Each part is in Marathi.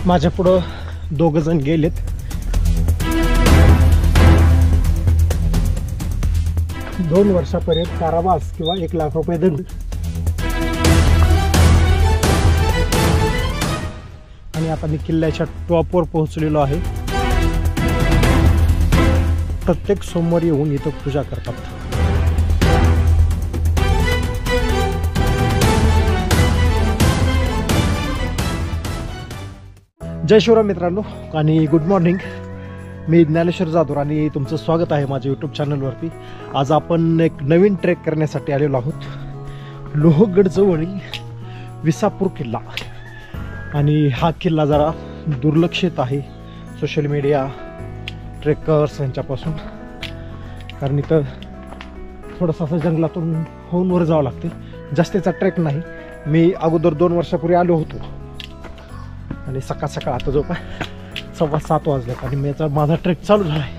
माझ्या पुढं दोघ जण गेलेत. दोन वर्षापर्यंत कारावास किंवा 1 लाख रुपये दंड. आणि आता मी किल्ल्याच्या टॉपवर पोहोचलेलो आहे. प्रत्येक सोमवारी येऊन इथं पूजा करतात. जय शिवराम मित्रांनो आणि गुड मॉर्निंग. मी ज्ञानेश्वर जाधव आणि तुमचं स्वागत आहे माझ्या यूट्यूब चॅनलवरती. आज आपण एक नवीन ट्रेक करण्यासाठी आलेलो आहोत. लोहगड जवळील विसापूर किल्ला. आणि हा किल्ला जरा दुर्लक्षित आहे सोशल मीडिया ट्रेकर्स यांच्यापासून, कारण इथं थोडंसं असं जंगलातून होऊन वर जावं लागते. जास्तीचा ट्रेक नाही. मी अगोदर 2 वर्षापूर्वी आलो होतो आणि सकाळ सकाळ आता जवळपास 7:15 वाजल्यात आणि माझा ट्रेक चालू झाला आहे.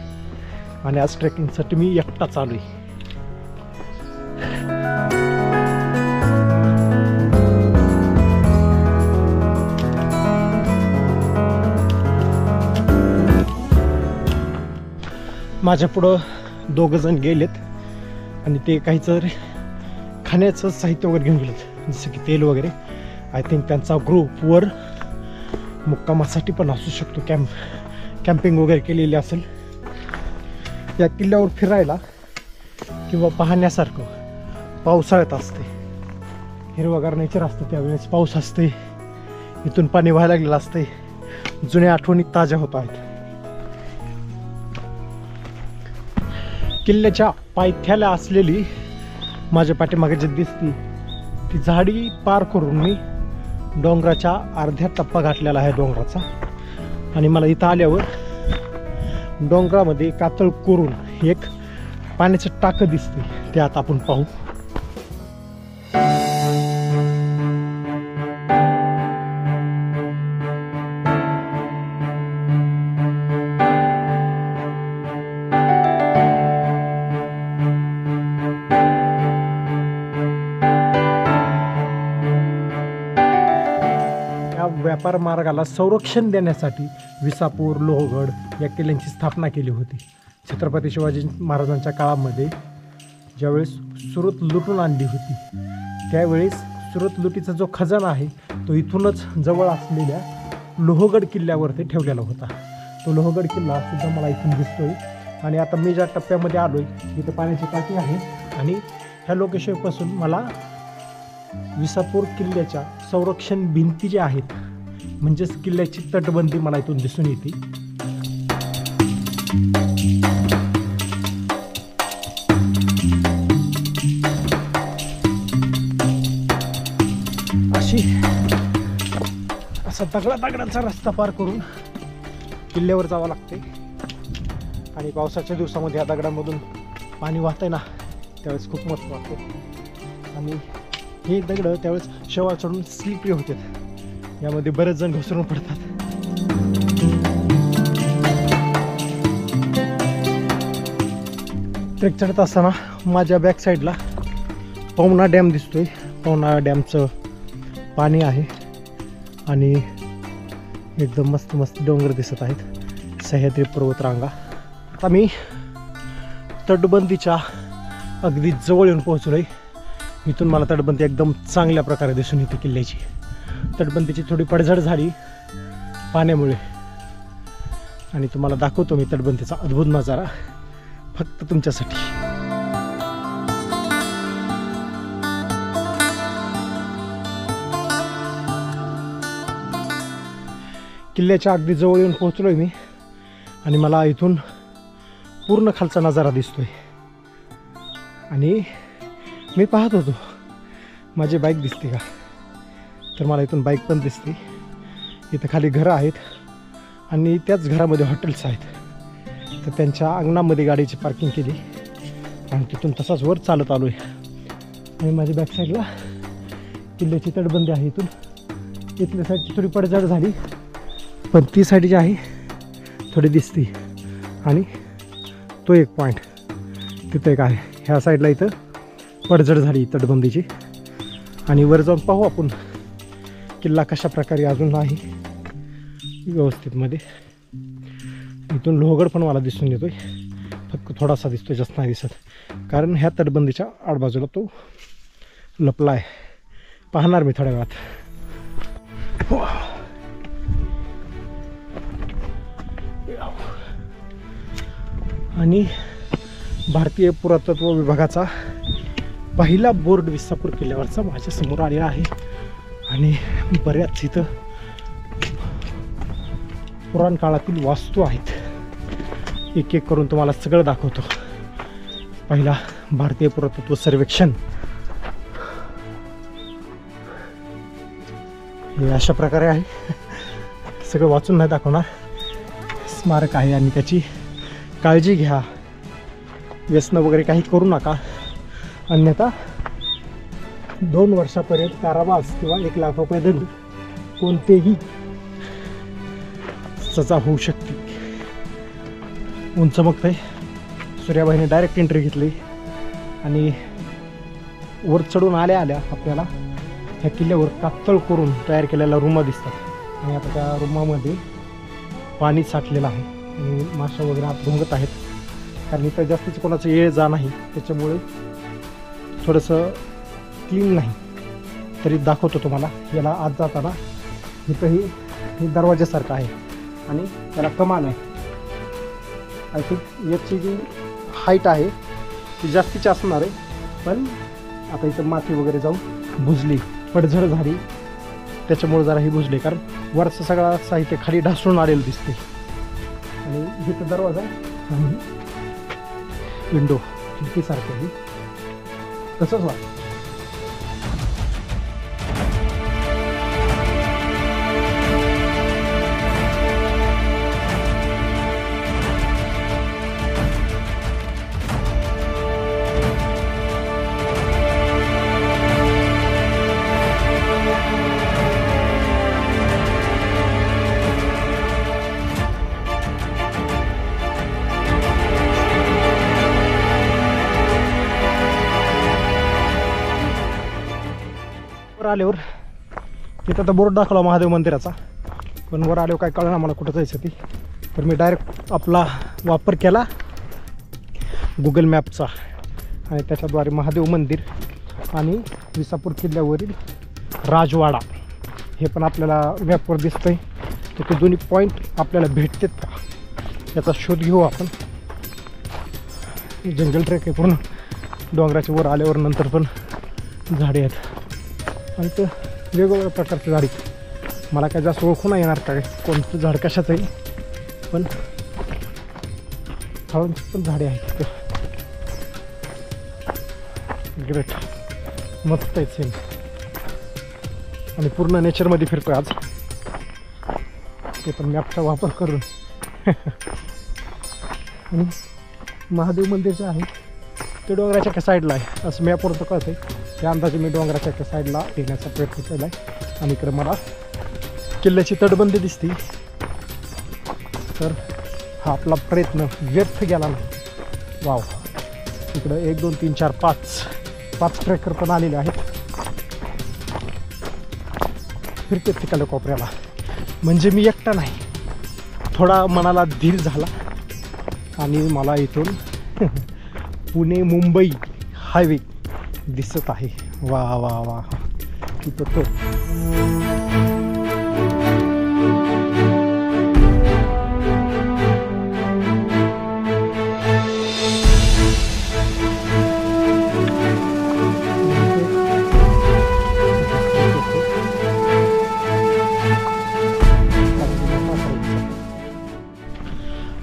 आणि आज ट्रेकिंगसाठी मी एकटा चालू आहे. माझ्या पुढं दोघ जण गेलेत आणि ते काहीतरी खाण्याचं साहित्य वगैरे घेऊन गेलेत, जसं की तेल वगैरे. आय थिंक त्यांचा ग्रुपवर मुक्कामासाठी पण असू शकतो, कॅम्पिंग वगैरे केलेली असेल. या किल्ल्यावर फिरायला किंवा पाहण्यासारखं पावसाळ्यात असते. हिरवगार नेचर असतं, त्यावेळेस पाऊस असते, इथून पाणी व्हायला लागलेलं असते. जुन्या आठवणी ताज्या होत आहेत. किल्ल्याच्या पायथ्याला असलेली माझ्या पाठीमागे जी दिसती ती झाडी पार करून मी डोंगराच्या अर्ध्या टप्पा गाठलेला आहे डोंगराचा. आणि मला इथं आल्यावर डोंगरामध्ये कातळ करून एक पाण्याचं टाकं दिसते, ते आता आपण पाहू. व्यापार मार्गाला संरक्षण देण्यासाठी विसापूर, लोहगड या किल्ल्यांची स्थापना केली होती. छत्रपती शिवाजी महाराजांच्या काळामध्ये ज्यावेळेस सुरत लुटून आणली होती, त्यावेळेस सुरत लुटीचा जो खजाना आहे तो इथूनच जवळ असलेल्या लोहगड किल्ल्यावरती ठेवलेला होता. तो लोहगड किल्ला सुद्धा मला इथून दिसतोय. आणि आता मी ज्या टप्प्यामध्ये आलोय तिथं पाण्याची टाकी आहे आणि ह्या लोकेशनपासून मला विसापूर किल्ल्याच्या संरक्षण भिंती ज्या आहेत, म्हणजेच किल्ल्याची तटबंदी मला इथून दिसून येते. असा दगडाचा रस्ता पार करून किल्ल्यावर जावं लागते. आणि पावसाच्या दिवसामध्ये या दगडामधून पाणी वाहतंय ना, त्यावेळेस खूप मस्त वाटते. आणि हे दगड त्यावेळेस शेवाळ चढून स्लिपरी होते, यामध्ये बरेच जण घसरून पडतात. ट्रेक चढत असताना माझ्या बॅक साईडला पवना डॅम दिसतोय. पवना डॅमचं पाणी आहे आणि एकदम मस्त मस्त डोंगर दिसत आहेत, सह्याद्री पर्वतरांगा. आता मी तटबंदीच्या अगदी जवळ येऊन पोहोचलोय. इथून मला तटबंदी एकदम चांगल्या प्रकारे दिसून येते किल्ल्याची. तटबंदीची थोडी पडझड झाली पाण्यामुळे आणि तुम्हाला दाखवतो मी तटबंदीचा अद्भुत नजारा फक्त तुमच्यासाठी. किल्ल्याच्या अगदी जवळ येऊन पोहोचलोय मी आणि मला इथून पूर्ण खालचा नजारा दिसतोय. आणि मी पाहत होतो माझी बाईक दिसते का, तर मला इथून बाईक पण दिसते. इथं खाली घरं आहेत आणि त्याच घरामध्ये हॉटेल्स आहेत. तर त्यांच्या अंगणामध्ये गाडीची पार्किंग केली आणि तिथून तसाच वर चालत आलो आहे. आणि माझ्या बॅक साईडला किल्ल्याची तटबंदी आहे. इथल्या साईडची थोडी पडझड झाली, पण ती साईड जी आहे थोडी दिसते. आणि तो एक पॉईंट तिथं एक आहे, ह्या साईडला इथं पडझड झाली तटबंदीची. आणि वर जाऊन पाहू आपण किल्ला कशा प्रकारे अजून आहे. व्यवस्थितमध्ये. इथून लोहगड पण मला दिसून येतोय, फक्त थोडासा दिसतोय, जास्त नाही दिसत, कारण ह्या तटबंदीच्या आडबाजूला तो लपला आहे. पाहणार मी थोड्या वेळात. आणि भारतीय पुरातत्व विभागाचा पहिला बोर्ड विसापूर किल्ल्यावरचा माझ्या समोर आलेला आहे. आणि बऱ्याच इथं पुराण काळातील वास्तू आहेत. एक एक करून तुम्हाला सगळं दाखवतो. पहिला भारतीय पुरातत्व सर्वेक्षण हे अशा प्रकारे आहे. सगळं वाचून नाही दाखवणार. स्मारक आहे आणि त्याची काळजी घ्या. व्यसन वगैरे काही करू नका, अन्यथा 2 वर्षापर्यंत कारावास किंवा 1 लाख रुपये दंड, कोणतेही सजा होऊ शकते. उंच मग सूर्याबाईने डायरेक्ट एंट्री घेतली आणि वर चढून आल्या आल्या आपल्याला ह्या किल्ल्यावर कातळ करून तयार केलेल्या रूमा दिसतात. आणि आता त्या रूमामध्ये पाणी साठलेलं आहे आणि माशा वगैरे आत घुंगत आहेत, कारण इथं जास्तीचं कोणाचं ये जा नाही, त्याच्यामुळे थोडंसं क्लीन नाही. तरी दाखवतो तुम्हाला. याला आत जाताना इथंही हे दरवाजासारखं आहे आणि त्याला कमान आहे. आय थिंक याची जी हाईट आहे ती जास्तीची असणार आहे, पण आता इथं माती वगैरे जाऊन बुजली, पडझड झाली, त्याच्यामुळे जरा ही बुजली, कारण वरचं सगळं साहित्य खाली ढासळून आलेलं दिसते. आणि इथं दरवाजा आणि विंडो खिडकीसारखंही तसंच वाटतं. आल्यावर तिथं तर बोर्ड दाखवला महादेव मंदिराचा, पण वर आल्यावर काय कळलं ना मला कुठं जायचं ती. तर मी डायरेक्ट आपला वापर केला गुगल मॅपचा आणि त्याच्याद्वारे महादेव मंदिर आणि विसापूर किल्ल्यावरील राजवाडा हे पण आपल्याला मॅपवर दिसतंय. तर ते दोन्ही पॉईंट आपल्याला भेटतात का याचा शोध घेऊ आपण. जंगल ट्रेक आहे पूर्ण, डोंगराच्या वर आल्यावर नंतर पण झाडे आहेत आणि ते वेगवेगळ्या प्रकारचे झाडे. मला काय जास्त ओळखू नाही येणार काय कोणतं झाड कशाचं आहे, पण फळांची पण झाडे आहेत. ग्रेट, मस्त आहे सेम. आणि पूर्ण नेचरमध्ये फिरतोय आज, ते पण मॅपचा वापर करून. आणि महादेव मंदिर जे आहे ते डोंगराच्या एका साईडला आहे असं मॅपवर तर कळतं आहे. त्या अंदाजे मी डोंगराच्या एका साईडला येण्याचा प्रयत्न केला आहे. आणि इकडे मला किल्ल्याची तटबंदी दिसते. तर हा आपला प्रयत्न व्यर्थ गेला नाही. वाव, इकडं 1 2 3 4 5 ट्रेकर पण आलेले आहेत. फिरते तिकडल्या कोपऱ्याला, म्हणजे मी एकटा नाही. थोडा मनाला धीर झाला आणि मला इथून पुणे मुंबई हायवे दिसत आहे. वा वा वा, तिथं तो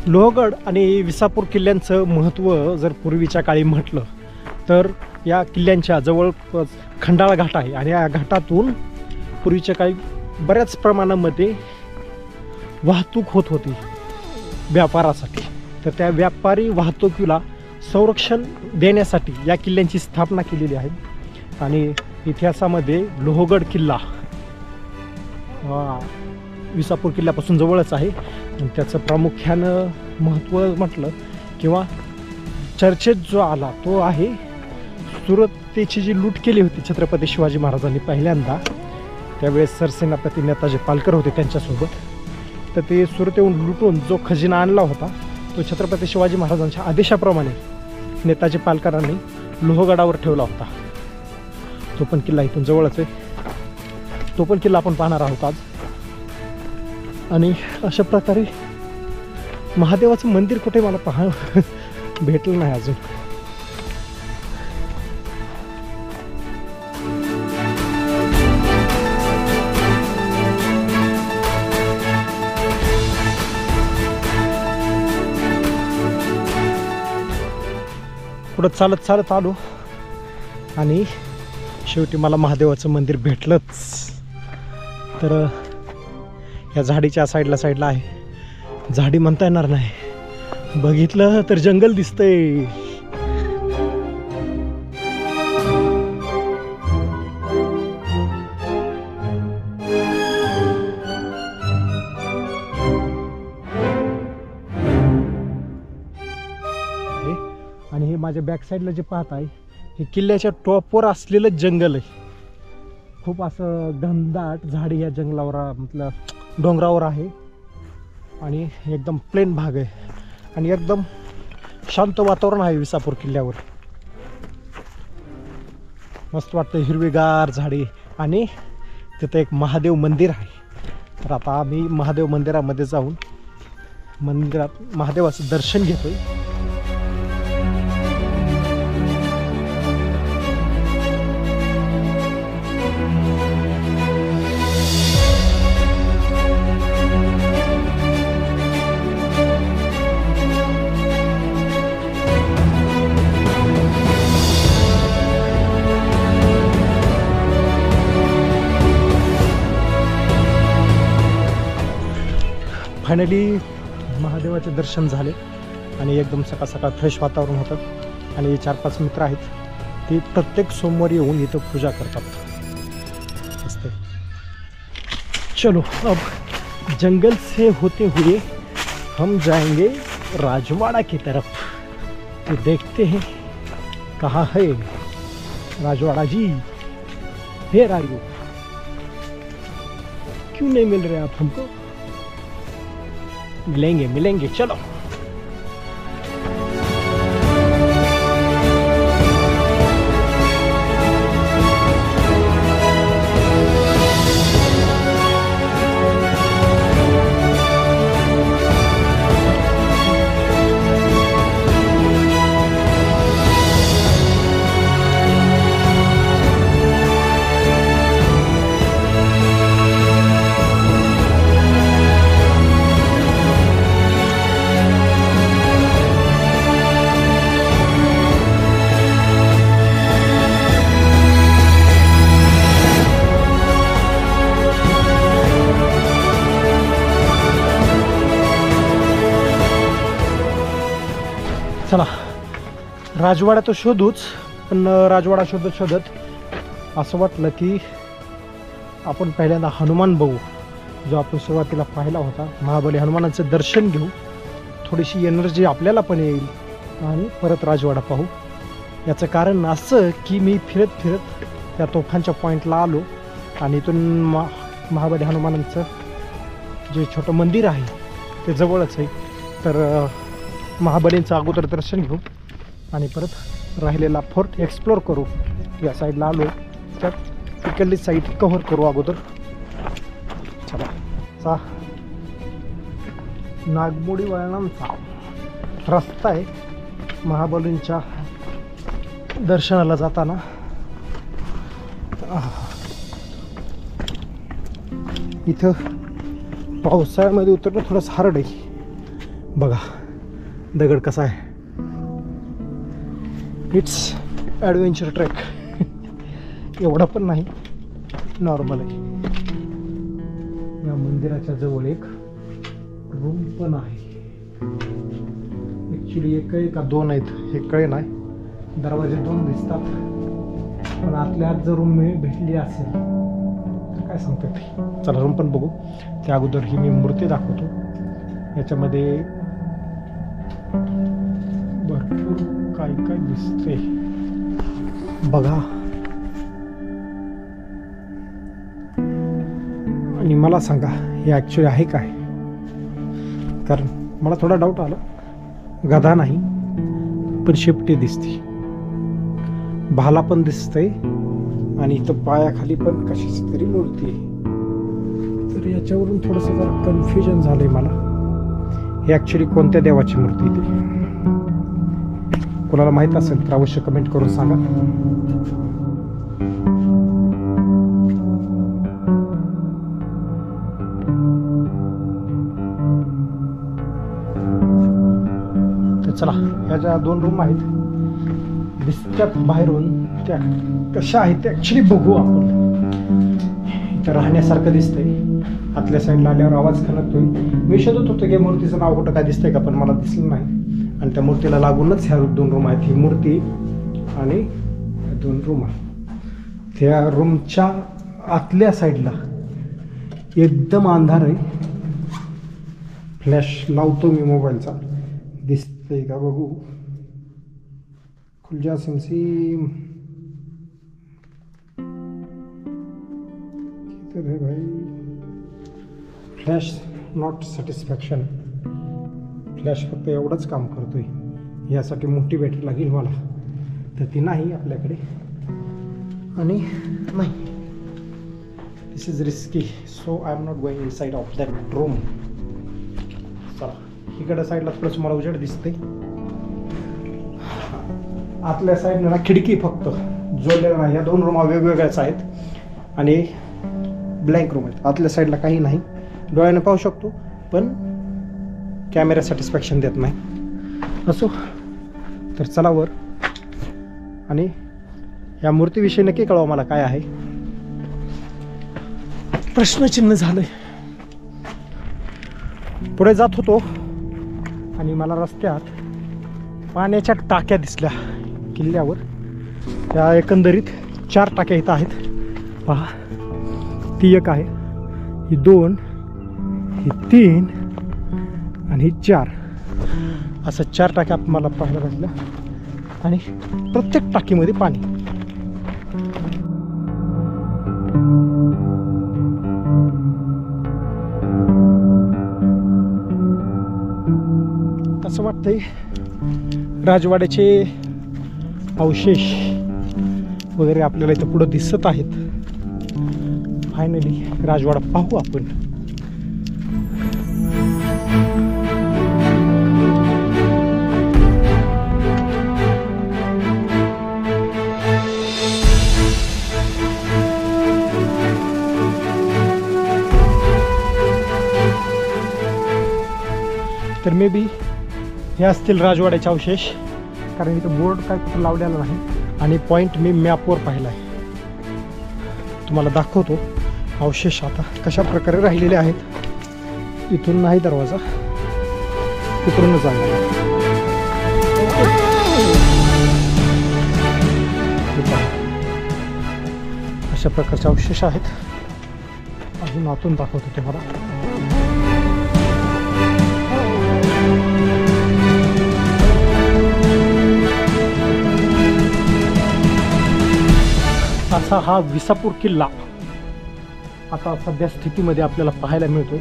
लोहगड आणि विसापूर किल्ल्यांचं महत्त्व जर पूर्वीच्या काळी म्हटलं तर या किल्ल्यांच्या जवळ खंडाळा घाट आहे आणि या घाटातून पूर्वीच्या काळी बऱ्याच प्रमाणामध्ये वाहतूक होत होती व्यापारासाठी. तर त्या व्यापारी वाहतुकीला संरक्षण देण्यासाठी या किल्ल्यांची स्थापना केलेली आहे. आणि इतिहासामध्ये लोहगड किल्ला विसापूर किल्ल्यापासून जवळच आहे. आणि त्याचं प्रामुख्यानं महत्त्व म्हटलं किंवा चर्चेत जो आला तो आहे सुरतेची जी लूट केली होती छत्रपती शिवाजी महाराजांनी पहिल्यांदा, त्यावेळेस सरसेनापती नेताजी पालकर होते त्यांच्यासोबत. तर ते सुरतेहून लुटून जो खजिना आणला होता तो छत्रपती शिवाजी महाराजांच्या आदेशाप्रमाणे नेताजी पालकरांनी लोहगडावर ठेवला होता. तो पण किल्ला इथून जवळच आहे. तो पण किल्ला आपण पाहणार आहोत आज. आणि अशा प्रकारे महादेवाचं मंदिर कुठे मला भेटलं नाही अजून. पुढं चालत चालत आलो आणि शेवटी मला महादेवाचं मंदिर भेटलंच. तर या झाडीच्या साईडला आहे. झाडी म्हणता येणार नाही, बघितलं तर जंगल दिसतंय. आणि हे माझ्या बॅक साईडला जे पाहत आहे हे किल्ल्याच्या टॉपवर असलेलं जंगल आहे. खूप असं घनदाट झाडी या जंगलावर मतलब डोंगरावर आहे आणि एकदम प्लेन भाग आहे आणि एकदम शांत वातावरण आहे विसापूर किल्ल्यावर. मस्त वाटतं, हिरवीगार झाडी आणि तिथं एक महादेव मंदिर आहे. तर आता आम्ही महादेव मंदिरामध्ये जाऊन मंदिरात महादेवाचं दर्शन घेतोय. फायनली महादेवाचे दर्शन झाले आणि एकदम सकाळ सकाळ फ्रेश वातावरण होतं. आणि 4-5 मित्र आहेत, ते प्रत्येक सोमवारी येऊन इथं पूजा करतात. मस्त. चलो अब जंगल से होते हुए हम जाएंगे राजवाड़ा की तरफ. तो देखते हैं कहाँ है Rajwada ji. Where are you? क्यों नहीं मिल रहे आप हमको? मिलेंगे चलो. चला राजवाडा तो शोधूच, पण राजवाडा शोधत असं वाटलं की आपण पहिल्यांदा हनुमान बघू, जो आपण सुरुवातीला पाहिला होता. महाबली हनुमानाचं दर्शन घेऊ, थोडीशी एनर्जी आपल्याला पण येईल आणि परत राजवाडा पाहू. याचं कारण असं की मी फिरत त्या तोफांच्या पॉईंटला आलो आणि इथून महाबली हनुमानांचं जे छोटं मंदिर आहे ते जवळच आहे. तर महाबलींचं अगोदर दर्शन घेऊ आणि परत राहिलेला फोर्ट एक्सप्लोर करू. या साईडला आलो त्यात तिकडली साईड कव्हर करू अगोदर. चला नागमोडी वळणांचा रस्ता आहे महाबलींच्या दर्शनाला जाताना. इथं पावसाळ्यामध्ये उतरणं थोडंसं हार्ड आहे. बघा दगड कसा आहे. It's adventure trek. एवढा पण नाही, नॉर्मल आहे. या मंदिराच्या जवळ एक रूम पण आहे. ॲक्च्युली एक आहे का दोन आहेत हे कळे नाही. दरवाजे 2 दिसतात, पण आतल्या आत जर रूम भेटली असेल तर काय सांगतात ते. चला रूम पण बघू. त्या अगोदर ही मी मूर्ती दाखवतो. याच्यामध्ये भरपूर काय काय दिसते बघा. आणि मला सांगा हे ॲक्च्युली आहे काय. कारण मला थोडा डाऊट आला, गदा नाही पण शेपटी दिसते, भाला पण दिसतंय आणि इथं पायाखाली पण कशाची तरी मूर्ती आहे. तर याच्यावरून थोडंसं जरा कन्फ्युजन झालंय मला, हे ॲक्च्युली कोणत्या देवाची मूर्ती ती. कोणाला माहीत असेल तर अवश्य कमेंट करून सांगा. तर चला, ह्या ज्या 2 रूम आहेत दिसत्यात बाहेरून, त्या कशा आहेत ते ॲक्च्युली बघू आपण. इथं राहण्यासारखं दिसतंय. आतल्या साईडला आल्यावर आवाज खणतोय. मी शोधत होतो की मूर्तीचं नाव कुठं काय दिसतंय का, पण मला दिसलं नाही. आणि त्या मूर्तीला लागूनच ह्या 2 रूम आहेत, ही मूर्ती आणि 2 रूम आहेत. त्या रूमच्या आतल्या साईडला एकदम अंधार आहे. फ्लॅश लावतो मी मोबाईलचा, दिसतंय का बघू. खुलजा सिमसिम किधर है भाई. Flash not satisfaction. फ्लॅश फक्त एवढंच काम करतोय. यासाठी मोठी बॅटरी लागेल मला, तर ती नाही आपल्याकडे. आणि नाही, this is risky, so I am not going inside of that room. चला, इकडच्या साईडला थोडंसं मला उजेड दिसते. आतल्या साईडनं ना खिडकी फक्त जोडलेलं नाही. या 2 रूमा वेगवेगळ्याच आहेत आणि ब्लँक रूम आहेत. आतल्या साईडला काही नाही, डोळ्याने पाहू शकतो पण कॅमेरा सॅटिस्फॅक्शन देत नाही. असो, तर चला वर. आणि या मूर्तीविषयी नक्की कळवा मला काय आहे. प्रश्नचिन्ह झालंय. पुढे जात होतो आणि मला रस्त्यात पाण्याच्या टाक्या दिसल्या किल्ल्यावर. त्या एकंदरीत 4 टाक्या इथं आहेत पहा. ती एक आहे, ही 2, ही 3 आणि ही 4. असं 4 टाक्या मला पाहायला भेटल्या आणि प्रत्येक टाकीमध्ये पाणी. असं वाटतंय राजवाड्याचे अवशेष वगैरे आपल्याला इथं पुढं दिसत आहेत. फायनली राजवाडा पाहू आपण. तर मे बी हे असतील राजवाड्याचे अवशेष, कारण इथं बोर्ड काय कुठं लावलेला नाही. आणि पॉईंट मी मॅपवर पाहिला आहे, तुम्हाला दाखवतो. अवशेष आता कशा प्रकारे राहिलेले आहेत. इथून नाही दरवाजा, तिकडूनच जाणार. अशा प्रकारचे अवशेष आहेत. अजून आतून दाखवतो तुम्हाला. असा हा विसापूर किल्ला आता सध्या स्थितीमध्ये आपल्याला पाहायला मिळतोय.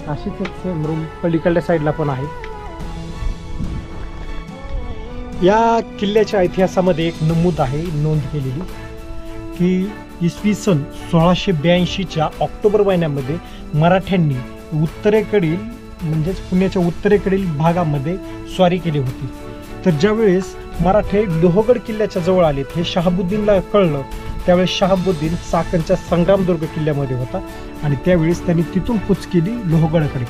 अशीच एक सेम रूम पलीकडल्या साईडला पण आहे. या किल्ल्याच्या इतिहासामध्ये एक नमूद आहे, नोंद केलेली, की इसवी सन 1682च्या ऑक्टोबर महिन्यामध्ये मराठ्यांनी उत्तरेकडील म्हणजेच पुण्याच्या उत्तरेकडील भागामध्ये स्वारी केली होती. तर ज्यावेळेस मराठे लोहगड किल्ल्याच्या जवळ आलेत हे शहाबुद्दीनला कळलं, त्यावेळेस शहाबुद्दीन चाकणच्या संग्रामदुर्ग किल्ल्यामध्ये होता आणि त्यावेळेस त्यांनी तिथून कूच केली लोहगडकडे.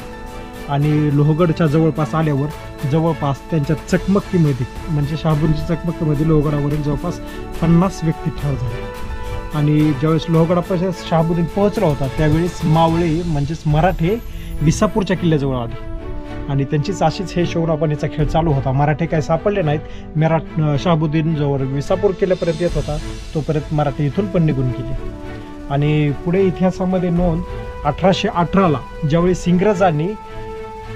आणि लोहगडच्या जवळपास आल्यावर जवळपास त्यांच्या चकमकीमध्ये म्हणजे शहाबुद्दीनच्या चकमकीमध्ये लोहगडावरील जवळपास 50 व्यक्ती ठार झाले. आणि ज्यावेळेस लोहगडापासून शहाबुद्दीन पोहोचला होता त्यावेळेस मावळे म्हणजेच मराठे विसापूरच्या किल्ल्याजवळ आले आणि त्यांचीच अशीच हे शौर्यपणीचा खेळ चालू होता. मराठे काय सापडले नाहीत. शहाबुद्दीन जोवर विसापूर किल्ल्यापर्यंत येत होता तोपर्यंत मराठे इथून पण निघून गेले. आणि पुढे इतिहासामध्ये नोंद 1818ला ज्यावेळेस इंग्रजांनी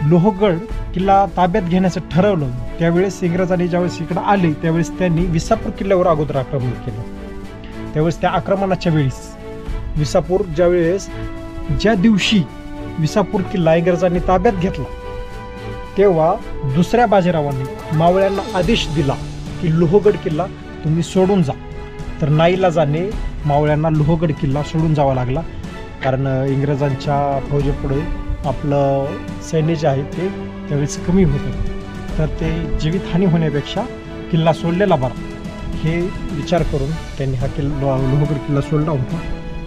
लोहगड किल्ला ताब्यात घेण्याचं ठरवलं त्यावेळेस इंग्रजांनी ज्यावेळेस इकडं आले त्यावेळेस त्यांनी विसापूर किल्ल्यावर अगोदर आक्रमण केलं. त्यावेळेस त्या आक्रमणाच्या वेळेस विसापूर ज्या दिवशी विसापूर किल्ला इंग्रजांनी ताब्यात घेतला तेव्हा दुसऱ्या बाजीरावांनी मावळ्यांना आदेश दिला की लोहगड किल्ला तुम्ही सोडून जा. तर नाईलाजाने मावळ्यांना लोहगड किल्ला सोडून जावा लागला, कारण इंग्रजांच्या फौजेपुढे आपलं सैन्य जे आहे ते त्यावेळेस कमी होतं. तर ते जीवितहानी होण्यापेक्षा किल्ला सोडलेला बरा हे विचार करून त्यांनी हा लोहगड किल्ला सोडला होता.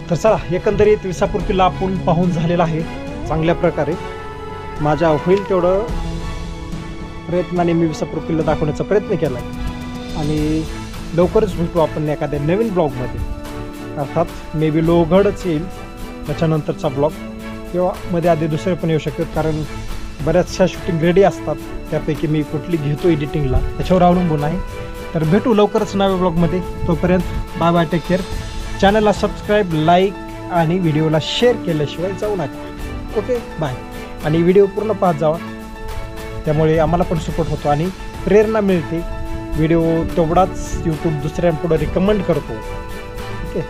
तर चला, एकंदरीत विसापूर किल्ला आपण पाहून झालेला आहे चांगल्या प्रकारे. माझ्या होईल तेवढं प्रयत्नाने मी विसापूर किल्ला दाखवण्याचा प्रयत्न केला आहे. आणि लवकरच भेटू आपण एखाद्या नवीन ब्लॉगमध्ये, अर्थात मे बी लोहगडच येईल त्याच्यानंतरचा ब्लॉग, किंवा मध्ये आधी दुसरे पण येऊ शकतात, कारण बऱ्याचशा शूटिंग रेडी असतात. त्यापैकी मी कुठली घेतो एडिटिंगला त्याच्यावर अवलंबून आहे. तर भेटू लवकरच नव्या ब्लॉगमध्ये. तोपर्यंत बाय बाय, टेक केअर. चॅनलला सबस्क्राईब, लाईक आणि व्हिडिओला शेअर केल्याशिवाय जाऊ नका. Okay, bye. आणि व्हिडिओ पूर्ण पाहत जावा, त्यामुळे आम्हाला पण सपोर्ट होतो आणि प्रेरणा मिळते. व्हिडिओ तेवढाच यूट्यूब दुसऱ्यांपुढे रिकमेंड करतो. ओके.